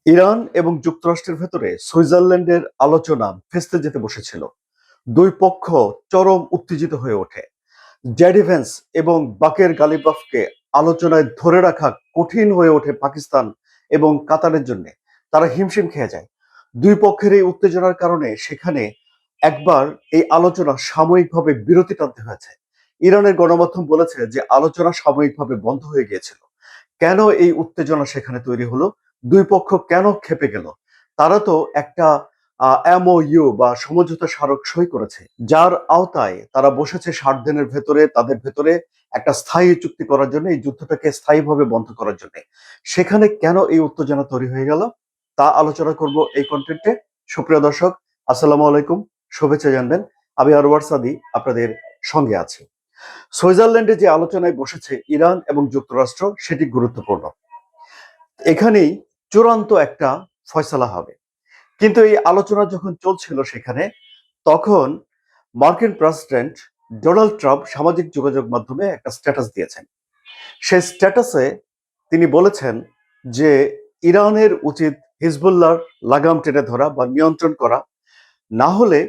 Iran এবং যুক্তরাষ্ট্রের ভেতরে সুইজারল্যান্ডের আলোচনা ভেস্তে যেতে বসেছিল। দুই পক্ষ চরম উত্তেজিত হয়ে ওঠে। জেডি ভেন্স এবং বাকের গালিবাফকে আলোচনায় ধরে রাখা কঠিন হয়ে ওঠে পাকিস্তান এবং কাতারের জন্য। তারা হিমশিম খেয়ে যায়। দুই পক্ষের এই উত্তেজনার কারণে সেখানে একবার এই আলোচনা সাময়িকভাবে বিরতি টানতে হয়েছে। ইরানের গণমাধ্যম বলেছে যে আলোচনা সাময়িকভাবে বন্ধ হয়ে গিয়েছিল। কেন এই উত্তেজনা সেখানে তৈরি হলো? দুই পক্ষ কেন ক্ষেপে গেল? তারা তো একটা এমওইউ বা সমঝোতা স্মারক সই করেছে, যার আওতায় তারা বসেছে 60 দিনের ভেতরে তাদের ভেতরে একটা স্থায়ী চুক্তি করার জন্য, এই যুদ্ধটাকে স্থায়ীভাবে বন্ধ করার জন্য। সেখানে কেন এই উত্তেজনা তৈরি হয়ে গেল তা আলোচনা করব এই কন্টেন্টে। সুপ্রিয় দর্শক, আসসালামু আলাইকুম, শুভেচ্ছা জানবেন। আমি আরওয়ার সাদি আপনাদের সঙ্গে আছি। সুইজারল্যান্ডে যে আলোচনায় বসেছে ইরান এবং যুক্তরাষ্ট্র, সেটি গুরুত্বপূর্ণ। এখানেই চূড়ান্ত একটা ফয়সালা হবে। কিন্তু এই আলোচনা যখন চলছিল সেখানে, তখন মার্কিন প্রেসিডেন্ট ডোনাল্ড ট্রাম্প সামাজিক যোগাযোগ মাধ্যমে একটা স্ট্যাটাস দিয়েছেন। সেই স্ট্যাটাসে তিনি বলেছেন যে ইরানের উচিত হিজবুল্লাহর লাগাম টেনে ধরা বা নিয়ন্ত্রণ করা, না হলে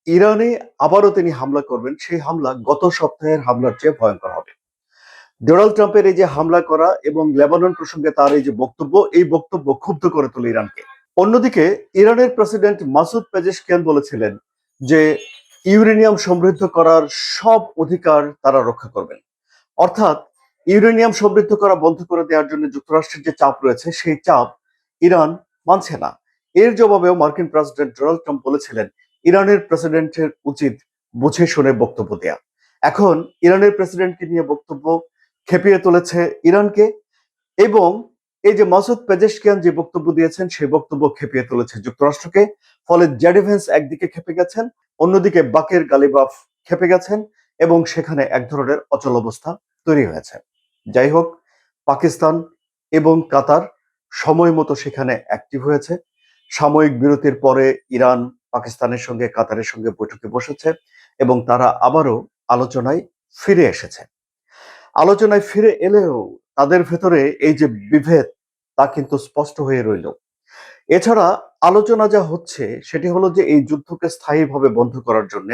ইরানে আবারও তিনি হামলা করবেন। সেই হামলা গত সপ্তাহের হামলার চেয়ে ভয়ঙ্কর হবে। ডোনাল্ড ট্রাম্পের এই যে হামলা করা এবং লেবানন প্রসঙ্গে তার এই যে বক্তব্য, এই বক্তব্য ক্ষুব্ধ করে তোলে ইরানকে। অন্যদিকে ইরানের প্রেসিডেন্ট মাসুদ পেজেশকিয়ান বলেছিলেন যে ইউরেনিয়াম সমৃদ্ধ করার সব অধিকার তারা রক্ষা করবেন। অর্থাৎ ইউরেনিয়াম সমৃদ্ধ করা বন্ধ করে দেওয়ার জন্য যুক্তরাষ্ট্রের যে চাপ রয়েছে, সেই চাপ ইরান মানছে না। এর জবাবেও মার্কিন প্রেসিডেন্ট ডোনাল্ড ট্রাম্প বলেছিলেন ইরানের প্রেসিডেন্টের উচিত বুঝে শুনে বক্তব্য দেয়া। এখন ইরানের প্রেসিডেন্টকে নিয়ে বক্তব্য খেপিয়ে তুলেছে ইরানকে, এবং এই যে মাসুদ পেজেশকিয়ান যে বক্তব্য দিয়েছেন, সেই বক্তব্য খেপিয়ে তুলেছে যুক্তরাষ্ট্রকে। ফলে জেডি ভেন্স একদিকে খেপে গেছেন, অন্যদিকে বাকের গালিবাফ খেপে গেছেন, এবং সেখানে এক ধরনের অচলাবস্থা তৈরি হয়েছে। যাই হোক, পাকিস্তান এবং কাতার সময় মতো সেখানে অ্যাক্টিভ হয়েছে। সাময়িক বিরতির পরে ইরান পাকিস্তানের সঙ্গে কাতারের সঙ্গে বৈঠকে বসেছে এবং তারা আবারও আলোচনায় ফিরে এসেছে। আলোচনায় ফিরে এলেও তাদের ভেতরে এই যে বিভেদ, তা কিন্তু স্পষ্ট হয়ে রইল। এছাড়া আলোচনা যা হচ্ছে সেটি হলো যে এই যুদ্ধকে স্থায়ীভাবে বন্ধ করার জন্য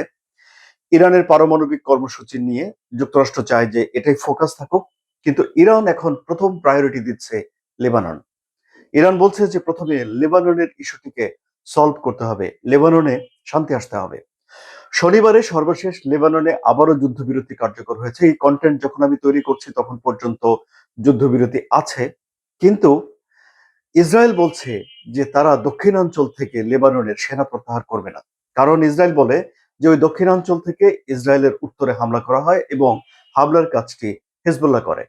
ইরানের পারমাণবিক কর্মসূচি নিয়ে যুক্তরাষ্ট্র চায় যে এটাই ফোকাস থাকুক। কিন্তু ইরান এখন প্রথম প্রায়োরিটি দিচ্ছে লেবানন। ইরান বলছে যে প্রথমে লেবাননের ইস্যুটিকে সলভ করতে হবে, লেবাননে শান্তি আসতে হবে। শনিবারে সর্বশেষ লেবাননে আবারও যুদ্ধবিরতি কার্যকর হয়েছে। এই কন্টেন্ট যখন আমি তৈরি করছি তখন পর্যন্ত যুদ্ধবিরতি আছে, কিন্তু ইসরায়েল বলছে যে তারা দক্ষিণাঞ্চল থেকে লেবাননের সেনা প্রত্যাহার করবে না। কারণ ইসরায়েল বলে যে ওই দক্ষিণাঞ্চল থেকে ইসরায়েলের উত্তরে হামলা করা হয় এবং হামলার কাজটি হিজবুল্লাহ করে।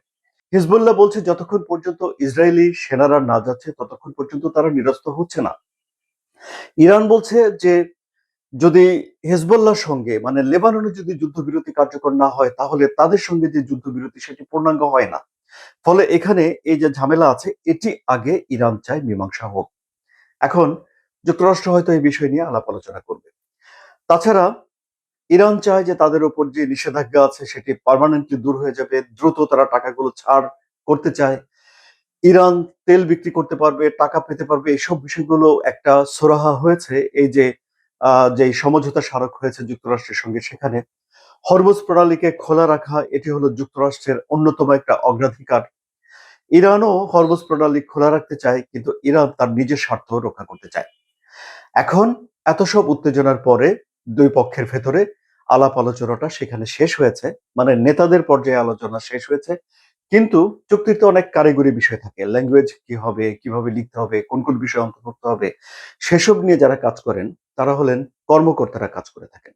হিজবুল্লাহ বলছে যতক্ষণ পর্যন্ত ইসরায়েলি সেনারা না যাচ্ছে ততক্ষণ পর্যন্ত তারা নিরস্ত্র হচ্ছে না। ইরান বলছে যে যদি হেজবুল্লাহর সঙ্গে মানে লেবাননে যদি যুদ্ধবিরতি কার্যকর না হয়, তাহলে তাদের সঙ্গে যে যুদ্ধবিরতি সেটি পূর্ণাঙ্গ হয় না। ফলে এখানে এই যে ঝামেলা আছে, এটি আগে ইরান চায় মীমাংসা হোক। এখন যুক্তরাষ্ট্র হয়তো এই বিষয় নিয়ে আলাপ আলোচনা করবে। তাছাড়া ইরান চায় যে তাদের উপর যে নিষেধাজ্ঞা আছে সেটি পার্মানেন্টলি দূর হয়ে যাবে, দ্রুত তারা টাকাগুলো ছাড় করতে চায়। ইরান তেল বিক্রি করতে পারবে, টাকা পেতে পারবে, এইসব বিষয়গুলো একটা সুরাহা হয়েছে এই যে যে সমঝোতা স্মারক হয়েছে যুক্তরাষ্ট্রের সঙ্গে। সেখানে হরমুজ প্রণালীকে খোলা রাখা, এটি হলো যুক্তরাষ্ট্রের অন্যতম একটা অগ্রাধিকার। ইরানও হরমুজ প্রণালী খোলা রাখতে চায়, কিন্তু ইরান তার নিজের স্বার্থ রক্ষা করতে চায়। এখন এত সব উত্তেজনার পরে দুই পক্ষের ভেতরে আলাপ আলোচনাটা সেখানে শেষ হয়েছে, মানে নেতাদের পর্যায়ে আলোচনা শেষ হয়েছে। কিন্তু চুক্তিতে অনেক কারিগরি বিষয় থাকে, ল্যাঙ্গুয়েজ কি হবে, কিভাবে লিখতে হবে, কোন কোন বিষয় অন্তর্ভুক্ত হবে, সেসব নিয়ে যারা কাজ করেন তারা হলেন কর্মকর্তারা কাজ করে থাকেন,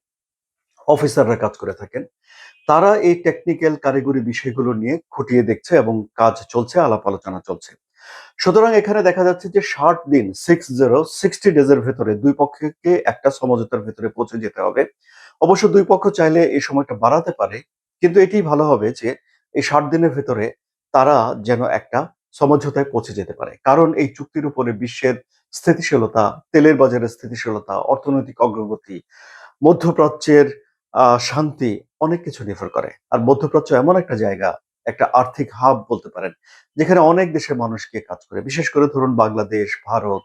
অফিসাররা কাজ করে থাকেন। তারা এই টেকনিক্যাল কারিগরি বিষয়গুলো নিয়ে খুঁটিয়ে দেখছে এবং কাজ চলছে, আলাপ আলোচনা চলছে। সুতরাং এখানে দেখা যাচ্ছে যে 60 দিন, 60 ডেজের ভেতরে দুই পক্ষকে একটা সমঝোতার ভেতরে পৌঁছে যেতে হবে। অবশ্য দুই পক্ষ চাইলে এই সময়টা বাড়াতে পারে, কিন্তু এটি ভালো হবে যে এই 60 দিনের ভেতরে তারা যেন একটা সমঝোতায় পৌঁছে যেতে পারে। কারণ এই চুক্তির উপরে বিশ্বের স্থিতিশীলতা, তেলের বাজারের স্থিতিশীলতা, অর্থনৈতিক অগ্রগতি, মধ্যপ্রাচ্যের শান্তি, অনেক কিছু নির্ভর করে। আর মধ্যপ্রাচ্য এমন একটা জায়গা, একটা আর্থিক হাব বলতে পারেন, যেখানে অনেক দেশের মানুষ গিয়ে কাজ করে। বিশেষ করে ধরুন বাংলাদেশ, ভারত,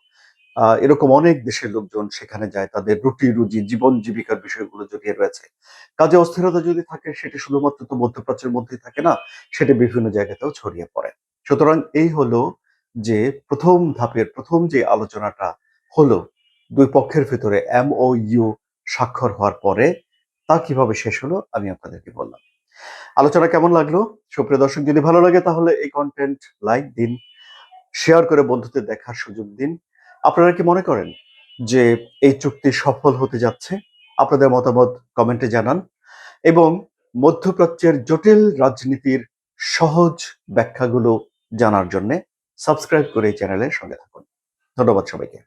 এরকম অনেক দেশের লোকজন সেখানে যায়, তাদের রুটি রুজি জীবন জীবিকার বিষয়গুলো জড়িয়ে রয়েছে। কাজে অস্থিরতা যদি থাকে সেটি শুধুমাত্র তো মধ্যপ্রাচ্যের মধ্যেই থাকে না, সেটি বিভিন্ন জায়গাতেও ছড়িয়ে পড়ে। সুতরাং এই হলো যে প্রথম ধাপের প্রথম যে আলোচনাটা হলো দুই পক্ষের ভেতরে MOU স্বাক্ষর হওয়ার পরে তা কিভাবে শেষ হলো আমি আপনাদেরকে বললাম। আলোচনা কেমন লাগলো? সুপ্রিয় দর্শক, যদি ভালো লাগে তাহলে এই কন্টেন্ট লাইক দিন, শেয়ার করে বন্ধুদের দেখার সুযোগ দিন। আপনারা কি মনে করেন যে এই চুক্তি সফল হতে যাচ্ছে? আপনাদের মতামত কমেন্টে জানান এবং মধ্যপ্রাচ্যের জটিল রাজনীতির সহজ ব্যাখ্যাগুলো জানার জন্য সাবস্ক্রাইব করে এই চ্যানেলের সঙ্গে থাকুন। ধন্যবাদ সবাইকে।